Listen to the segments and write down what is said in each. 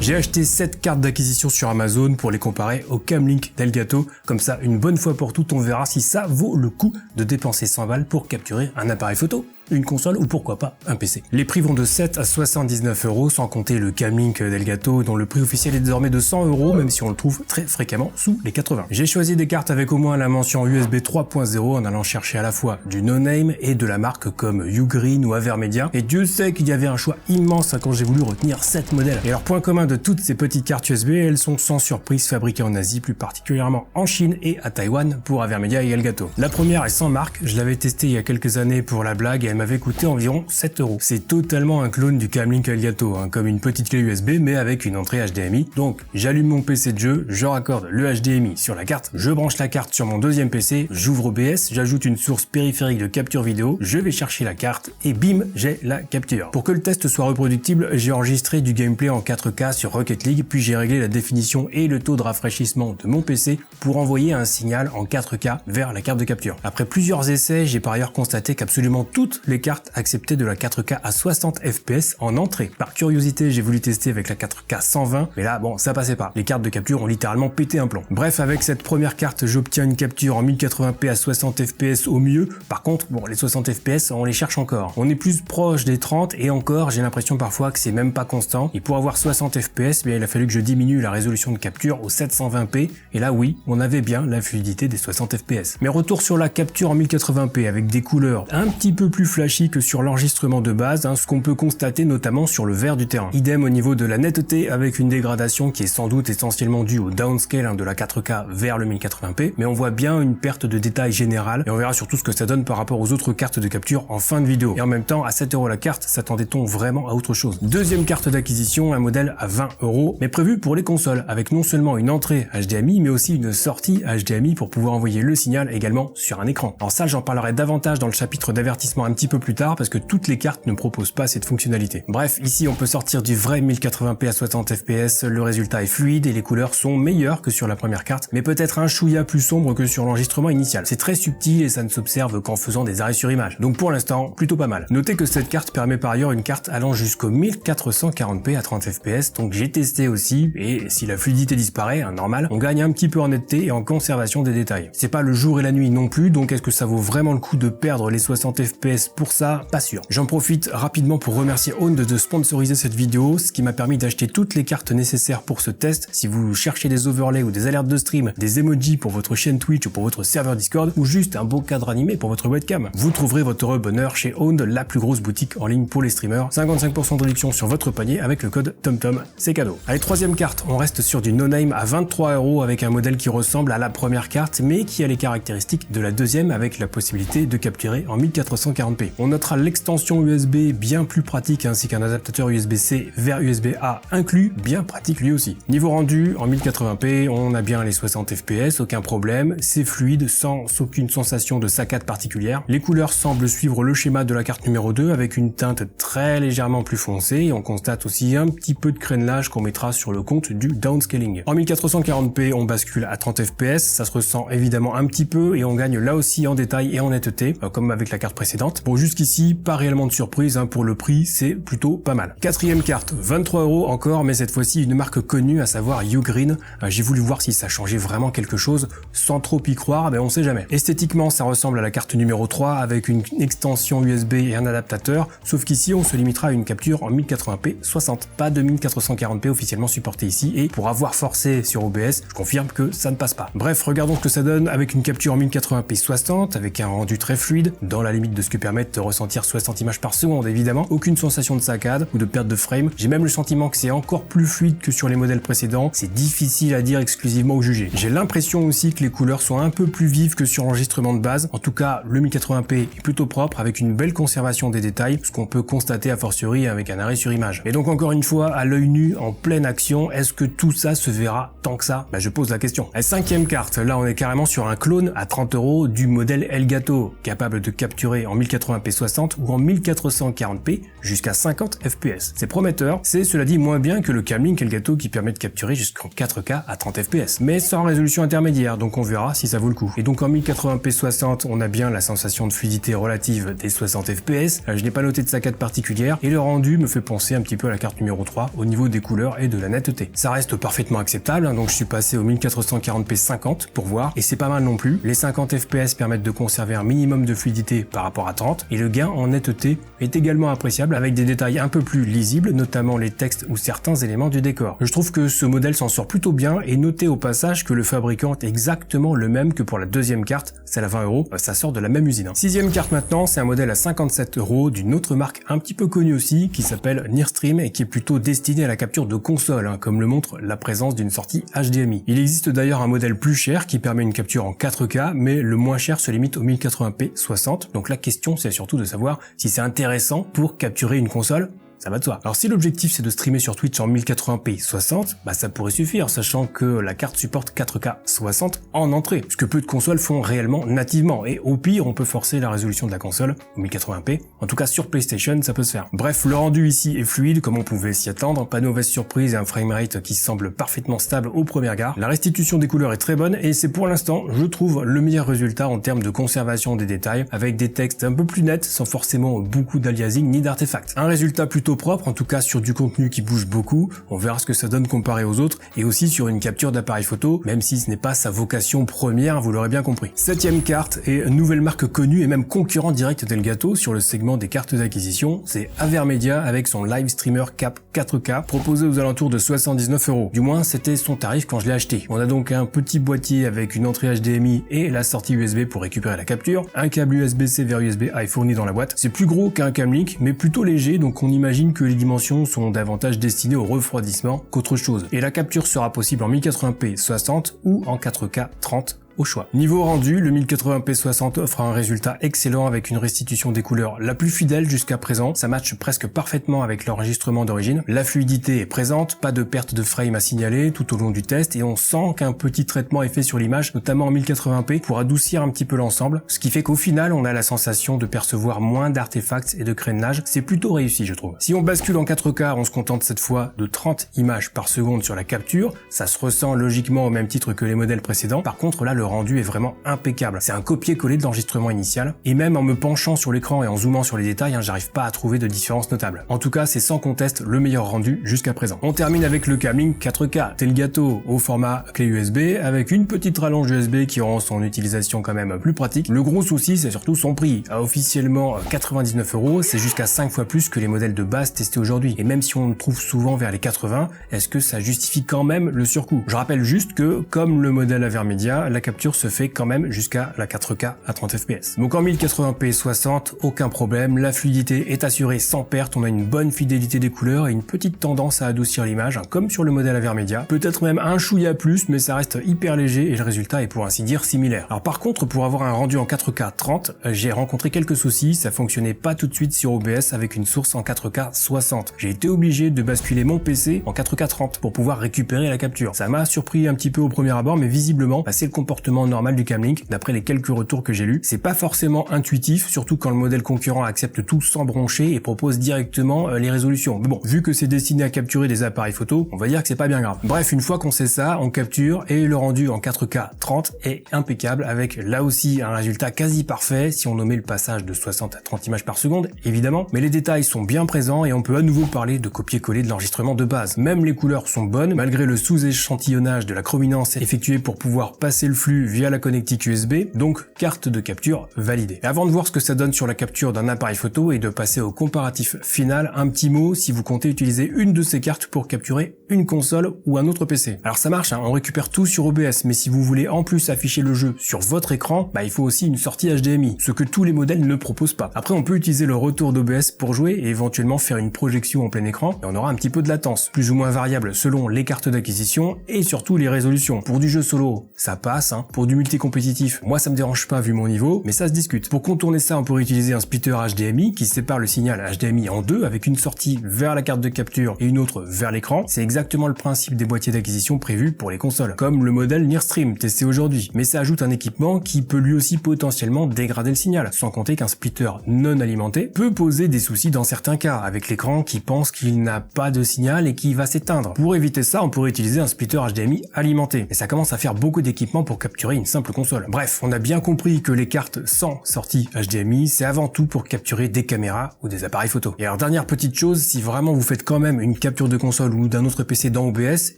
J'ai acheté 7 cartes d'acquisition sur Amazon pour les comparer au Camlink d'Elgato. Comme ça, une bonne fois pour toutes, on verra si ça vaut le coup de dépenser 100 balles pour capturer un appareil photo, une console ou pourquoi pas un PC. Les prix vont de 7 à 79 € sans compter le Camlink d'Elgato dont le prix officiel est désormais de 100 € même si on le trouve très fréquemment sous les 80. J'ai choisi des cartes avec au moins la mention USB 3.0 en allant chercher à la fois du no-name et de la marque comme Ugreen ou Avermedia, et Dieu sait qu'il y avait un choix immense quand j'ai voulu retenir 7 modèles. Et leur point commun de toutes ces petites cartes USB, elles sont sans surprise fabriquées en Asie, plus particulièrement en Chine et à Taïwan pour Avermedia et Elgato. La première est sans marque, je l'avais testée il y a quelques années pour la blague et elle m'avait coûté environ 7 €. C'est totalement un clone du Camlink Elgato, comme une petite clé USB mais avec une entrée HDMI. Donc j'allume mon PC de jeu, je raccorde le HDMI sur la carte, je branche la carte sur mon deuxième PC, j'ouvre OBS, j'ajoute une source périphérique de capture vidéo, je vais chercher la carte et bim, j'ai la capture. Pour que le test soit reproductible, j'ai enregistré du gameplay en 4K sur Rocket League, puis j'ai réglé la définition et le taux de rafraîchissement de mon PC pour envoyer un signal en 4K vers la carte de capture. Après plusieurs essais, j'ai par ailleurs constaté qu'absolument toutes les cartes acceptaient de la 4K à 60 fps en entrée. Par curiosité, j'ai voulu tester avec la 4K 120, mais là, bon, ça passait pas. Les cartes de capture ont littéralement pété un plomb. Bref, avec cette première carte, j'obtiens une capture en 1080p à 60 fps au mieux. Par contre, bon, les 60 fps, on les cherche encore. On est plus proche des 30 et encore, j'ai l'impression parfois que c'est même pas constant. Et pour avoir 60 fps, bien, il a fallu que je diminue la résolution de capture au 720p. Et là, oui, on avait bien la fluidité des 60 fps. Mais retour sur la capture en 1080p avec des couleurs un petit peu plus flashy que sur l'enregistrement de base, ce qu'on peut constater notamment sur le vert du terrain. Idem au niveau de la netteté avec une dégradation qui est sans doute essentiellement due au downscale de la 4K vers le 1080p, mais on voit bien une perte de détail générale et on verra surtout ce que ça donne par rapport aux autres cartes de capture en fin de vidéo. Et en même temps, à 7 € la carte, s'attendait-on vraiment à autre chose. Deuxième carte d'acquisition, un modèle à 20 €, mais prévu pour les consoles, avec non seulement une entrée HDMI, mais aussi une sortie HDMI pour pouvoir envoyer le signal également sur un écran. Alors ça, j'en parlerai davantage dans le chapitre d'avertissement un petit peu plus tard, parce que toutes les cartes ne proposent pas cette fonctionnalité. Bref, ici on peut sortir du vrai 1080p à 60 fps, le résultat est fluide et les couleurs sont meilleures que sur la première carte, mais peut-être un chouïa plus sombre que sur l'enregistrement initial. C'est très subtil et ça ne s'observe qu'en faisant des arrêts sur image. Donc pour l'instant, plutôt pas mal. Notez que cette carte permet par ailleurs une carte allant jusqu'au 1440p à 30 fps, donc j'ai testé aussi, et si la fluidité disparaît, normal, on gagne un petit peu en netteté et en conservation des détails. C'est pas le jour et la nuit non plus, donc est-ce que ça vaut vraiment le coup de perdre les 60 fps pour ça? Pas sûr. J'en profite rapidement pour remercier Own de sponsoriser cette vidéo, ce qui m'a permis d'acheter toutes les cartes nécessaires pour ce test. Si vous cherchez des overlays ou des alertes de stream, des emojis pour votre chaîne Twitch ou pour votre serveur Discord, ou juste un beau cadre animé pour votre webcam, vous trouverez votre heureux bonheur chez Own, la plus grosse boutique en ligne pour les streamers. 55% de réduction sur votre panier avec le code TomTom, c'est cadeau. Allez, troisième carte, on reste sur du no-name à 23 € avec un modèle qui ressemble à la première carte, mais qui a les caractéristiques de la deuxième avec la possibilité de capturer en 1440p. On notera l'extension USB bien plus pratique ainsi qu'un adaptateur USB-C vers USB-A inclus, bien pratique lui aussi. Niveau rendu, en 1080p, on a bien les 60 fps, aucun problème, c'est fluide sans aucune sensation de saccade particulière. Les couleurs semblent suivre le schéma de la carte numéro 2 avec une teinte très légèrement plus foncée et on constate aussi un petit peu de crénelage qu'on mettra sur le compte du downscaling. En 1440p, on bascule à 30 fps, ça se ressent évidemment un petit peu et on gagne là aussi en détail et en netteté, comme avec la carte précédente. Bon, jusqu'ici, pas réellement de surprise, pour le prix, c'est plutôt pas mal. Quatrième carte, 23 € encore, mais cette fois-ci une marque connue, à savoir Ugreen. J'ai voulu voir si ça changeait vraiment quelque chose, sans trop y croire, mais on sait jamais. Esthétiquement, ça ressemble à la carte numéro 3 avec une extension USB et un adaptateur, sauf qu'ici on se limitera à une capture en 1080p 60, pas de 1440p officiellement supporté ici, et pour avoir forcé sur OBS, je confirme que ça ne passe pas. Bref, regardons ce que ça donne avec une capture en 1080p 60, avec un rendu très fluide, dans la limite de ce que permettent de ressentir 60 images par seconde évidemment, aucune sensation de saccade ou de perte de frame. J'ai même le sentiment que c'est encore plus fluide que sur les modèles précédents, c'est difficile à dire exclusivement ou juger. J'ai l'impression aussi que les couleurs sont un peu plus vives que sur l'enregistrement de base, en tout cas le 1080p est plutôt propre avec une belle conservation des détails, ce qu'on peut constater a fortiori avec un arrêt sur image. Et donc encore une fois, à l'œil nu, en pleine action, est-ce que tout ça se verra tant que ça? Je pose la question. La cinquième carte, là on est carrément sur un clone à 30 € du modèle Elgato, capable de capturer en 1080 1080p 60 ou en 1440p jusqu'à 50 fps. C'est prometteur, c'est cela dit moins bien que le Camlink Elgato qui permet de capturer jusqu'en 4K à 30 fps, mais sans résolution intermédiaire, donc on verra si ça vaut le coup. Et donc en 1080p 60, on a bien la sensation de fluidité relative des 60 fps, je n'ai pas noté de saccade particulière, et le rendu me fait penser un petit peu à la carte numéro 3 au niveau des couleurs et de la netteté. Ça reste parfaitement acceptable, donc je suis passé au 1440p 50 pour voir, et c'est pas mal non plus. Les 50 fps permettent de conserver un minimum de fluidité par rapport à 30, et le gain en netteté est également appréciable avec des détails un peu plus lisibles, notamment les textes ou certains éléments du décor. Je trouve que ce modèle s'en sort plutôt bien, et notez au passage que le fabricant est exactement le même que pour la deuxième carte, celle à 20 €, ça sort de la même usine. Sixième carte maintenant, c'est un modèle à 57 € d'une autre marque un petit peu connue aussi, qui s'appelle Nearstream et qui est plutôt destiné à la capture de console, comme le montre la présence d'une sortie HDMI. Il existe d'ailleurs un modèle plus cher qui permet une capture en 4K, mais le moins cher se limite au 1080p 60, donc la question c'est surtout de savoir si c'est intéressant pour capturer une console. Ça va de soi. Alors si l'objectif c'est de streamer sur Twitch en 1080p 60, ça pourrait suffire, sachant que la carte supporte 4K 60 en entrée, ce que peu de consoles font réellement nativement, et au pire on peut forcer la résolution de la console au 1080p, en tout cas sur PlayStation ça peut se faire. Bref, le rendu ici est fluide comme on pouvait s'y attendre, pas de mauvaise surprise et un framerate qui semble parfaitement stable au premier regard. La restitution des couleurs est très bonne et c'est pour l'instant, je trouve, le meilleur résultat en termes de conservation des détails, avec des textes un peu plus nets sans forcément beaucoup d'aliasing ni d'artefacts. Un résultat plutôt propre, en tout cas sur du contenu qui bouge beaucoup, on verra ce que ça donne comparé aux autres, et aussi sur une capture d'appareil photo, même si ce n'est pas sa vocation première, vous l'aurez bien compris. Septième carte, et nouvelle marque connue et même concurrent direct d'Elgato sur le segment des cartes d'acquisition, c'est Avermedia avec son Live Streamer Cap 4K, proposé aux alentours de 79 €. Du moins, c'était son tarif quand je l'ai acheté. On a donc un petit boîtier avec une entrée HDMI et la sortie USB pour récupérer la capture, un câble USB-C vers USB-A est fourni dans la boîte. C'est plus gros qu'un Camlink, mais plutôt léger, donc on imagine que les dimensions sont davantage destinées au refroidissement qu'autre chose. Et la capture sera possible en 1080p 60 ou en 4K 30 au choix. Niveau rendu, le 1080p 60 offre un résultat excellent avec une restitution des couleurs la plus fidèle jusqu'à présent. Ça matche presque parfaitement avec l'enregistrement d'origine. La fluidité est présente, pas de perte de frame à signaler tout au long du test, et on sent qu'un petit traitement est fait sur l'image, notamment en 1080p, pour adoucir un petit peu l'ensemble, ce qui fait qu'au final on a la sensation de percevoir moins d'artefacts et de crénelage. C'est plutôt réussi, je trouve. Si on bascule en 4K, on se contente cette fois de 30 images par seconde sur la capture. Ça se ressent logiquement au même titre que les modèles précédents. Par contre là, le rendu est vraiment impeccable. C'est un copier-coller de l'enregistrement initial, et même en me penchant sur l'écran et en zoomant sur les détails, j'arrive pas à trouver de différence notable. En tout cas, c'est sans conteste le meilleur rendu jusqu'à présent. On termine avec le Camlink 4K Elgato au format clé USB, avec une petite rallonge USB qui rend son utilisation quand même plus pratique. Le gros souci, c'est surtout son prix. À officiellement 99 €, c'est jusqu'à 5 fois plus que les modèles de base testés aujourd'hui. Et même si on le trouve souvent vers les 80, est-ce que ça justifie quand même le surcoût? Je rappelle juste que, comme le modèle Avermedia, la capture se fait quand même jusqu'à la 4K à 30 fps. Donc en 1080p 60, aucun problème, la fluidité est assurée sans perte, on a une bonne fidélité des couleurs et une petite tendance à adoucir l'image, comme sur le modèle Avermedia. Peut-être même un chouïa plus, mais ça reste hyper léger et le résultat est pour ainsi dire similaire. Alors par contre, pour avoir un rendu en 4K 30, j'ai rencontré quelques soucis, ça fonctionnait pas tout de suite sur OBS avec une source en 4K 60. J'ai été obligé de basculer mon PC en 4K 30 pour pouvoir récupérer la capture. Ça m'a surpris un petit peu au premier abord, mais visiblement, c'est le comportement normal du Camlink, d'après les quelques retours que j'ai lus. C'est pas forcément intuitif, surtout quand le modèle concurrent accepte tout sans broncher et propose directement les résolutions. Mais bon, vu que c'est destiné à capturer des appareils photo, on va dire que c'est pas bien grave. Bref, une fois qu'on sait ça, on capture et le rendu en 4K 30 est impeccable, avec là aussi un résultat quasi parfait si on omet le passage de 60 à 30 images par seconde, évidemment, mais les détails sont bien présents et on peut à nouveau parler de copier-coller de l'enregistrement de base. Même les couleurs sont bonnes, malgré le sous-échantillonnage de la chrominance effectué pour pouvoir passer le flux via la connectique USB, donc carte de capture validée. Et avant de voir ce que ça donne sur la capture d'un appareil photo et de passer au comparatif final, un petit mot si vous comptez utiliser une de ces cartes pour capturer une console ou un autre PC. Alors ça marche, on récupère tout sur OBS, mais si vous voulez en plus afficher le jeu sur votre écran, il faut aussi une sortie HDMI, ce que tous les modèles ne proposent pas. Après, on peut utiliser le retour d'OBS pour jouer et éventuellement faire une projection en plein écran, et on aura un petit peu de latence, plus ou moins variable selon les cartes d'acquisition et surtout les résolutions. Pour du jeu solo, ça passe, hein. Pour du multi-compétitif, moi ça me dérange pas vu mon niveau, mais ça se discute. Pour contourner ça, on pourrait utiliser un splitter HDMI qui sépare le signal HDMI en deux avec une sortie vers la carte de capture et une autre vers l'écran. C'est exactement le principe des boîtiers d'acquisition prévus pour les consoles, comme le modèle Nearstream testé aujourd'hui. Mais ça ajoute un équipement qui peut lui aussi potentiellement dégrader le signal, sans compter qu'un splitter non alimenté peut poser des soucis dans certains cas, avec l'écran qui pense qu'il n'a pas de signal et qui va s'éteindre. Pour éviter ça, on pourrait utiliser un splitter HDMI alimenté. Et ça commence à faire beaucoup d'équipements pour capturer une simple console. Bref, on a bien compris que les cartes sans sortie HDMI, c'est avant tout pour capturer des caméras ou des appareils photo. Et alors dernière petite chose, si vraiment vous faites quand même une capture de console ou d'un autre PC dans OBS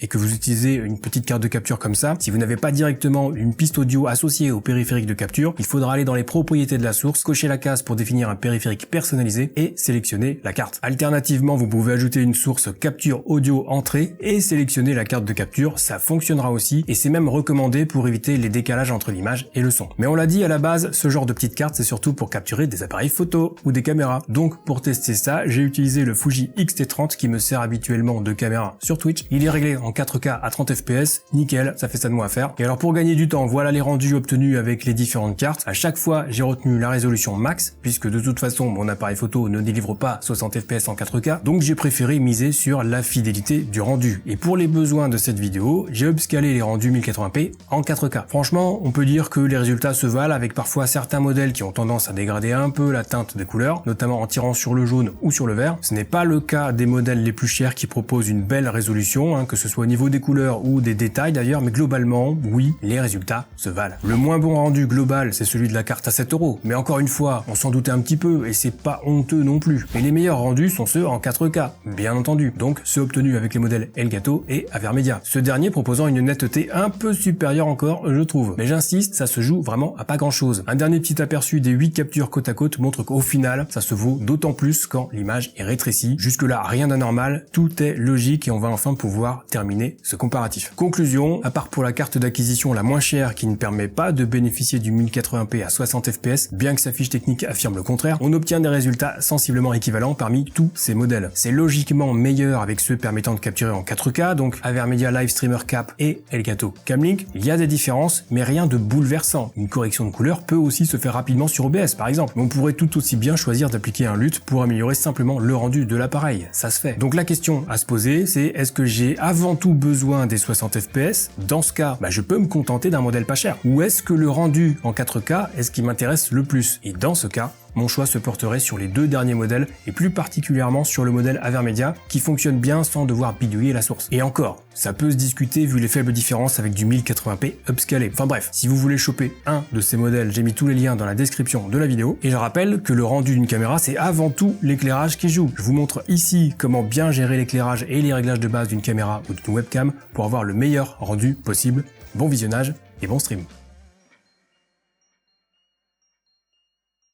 et que vous utilisez une petite carte de capture comme ça, si vous n'avez pas directement une piste audio associée au périphérique de capture, il faudra aller dans les propriétés de la source, cocher la case pour définir un périphérique personnalisé et sélectionner la carte. Alternativement, vous pouvez ajouter une source capture audio entrée et sélectionner la carte de capture, ça fonctionnera aussi et c'est même recommandé pour éviter les décalages entre l'image et le son. Mais on l'a dit à la base, ce genre de petite carte c'est surtout pour capturer des appareils photo ou des caméras. Donc pour tester ça, j'ai utilisé le Fuji X-T30 qui me sert habituellement de caméra sur Twitch. Il est réglé en 4K à 30 fps, nickel, ça fait ça de moi à faire. Et alors pour gagner du temps, voilà les rendus obtenus avec les différentes cartes. À chaque fois, j'ai retenu la résolution max, puisque de toute façon mon appareil photo ne délivre pas 60 fps en 4K, donc j'ai préféré miser sur la fidélité du rendu. Et pour les besoins de cette vidéo, j'ai upscalé les rendus 1080p en 4K. Franchement, on peut dire que les résultats se valent avec parfois certains modèles qui ont tendance à dégrader un peu la teinte des couleurs, notamment en tirant sur le jaune ou sur le vert. Ce n'est pas le cas des modèles les plus chers qui proposent une belle résolution, hein, que ce soit au niveau des couleurs ou des détails d'ailleurs, mais globalement, oui, les résultats se valent. Le moins bon rendu global, c'est celui de la carte à 7 €, mais encore une fois, on s'en doutait un petit peu et c'est pas honteux non plus. Et les meilleurs rendus sont ceux en 4K, bien entendu, donc ceux obtenus avec les modèles Elgato et Avermedia. Ce dernier proposant une netteté un peu supérieure encore, je trouve. Mais j'insiste, ça se joue vraiment à pas grand chose. Un dernier petit aperçu des 8 captures côte à côte montre qu'au final, ça se vaut d'autant plus quand l'image est rétrécie. Jusque là, rien d'anormal, tout est logique et on va enfin pouvoir terminer ce comparatif. Conclusion, à part pour la carte d'acquisition la moins chère qui ne permet pas de bénéficier du 1080p à 60 fps, bien que sa fiche technique affirme le contraire, on obtient des résultats sensiblement équivalents parmi tous ces modèles. C'est logiquement meilleur avec ceux permettant de capturer en 4K, donc Avermedia Live Streamer Cap et Elgato Camlink. Il y a des différences, mais rien de bouleversant. Une correction de couleur peut aussi se faire rapidement sur OBS par exemple. Mais on pourrait tout aussi bien choisir d'appliquer un LUT pour améliorer simplement le rendu de l'appareil. Ça se fait. Donc la question à se poser, c'est est-ce que j'ai avant tout besoin des 60 fps? Dans ce cas, je peux me contenter d'un modèle pas cher. Ou est-ce que le rendu en 4K est ce qui m'intéresse le plus? Et dans ce cas, mon choix se porterait sur les deux derniers modèles et plus particulièrement sur le modèle Avermedia qui fonctionne bien sans devoir bidouiller la source. Et encore, ça peut se discuter vu les faibles différences avec du 1080p upscalé. Enfin bref, si vous voulez choper un de ces modèles, j'ai mis tous les liens dans la description de la vidéo. Et je rappelle que le rendu d'une caméra, c'est avant tout l'éclairage qui joue. Je vous montre ici comment bien gérer l'éclairage et les réglages de base d'une caméra ou d'une webcam pour avoir le meilleur rendu possible. Bon visionnage et bon stream.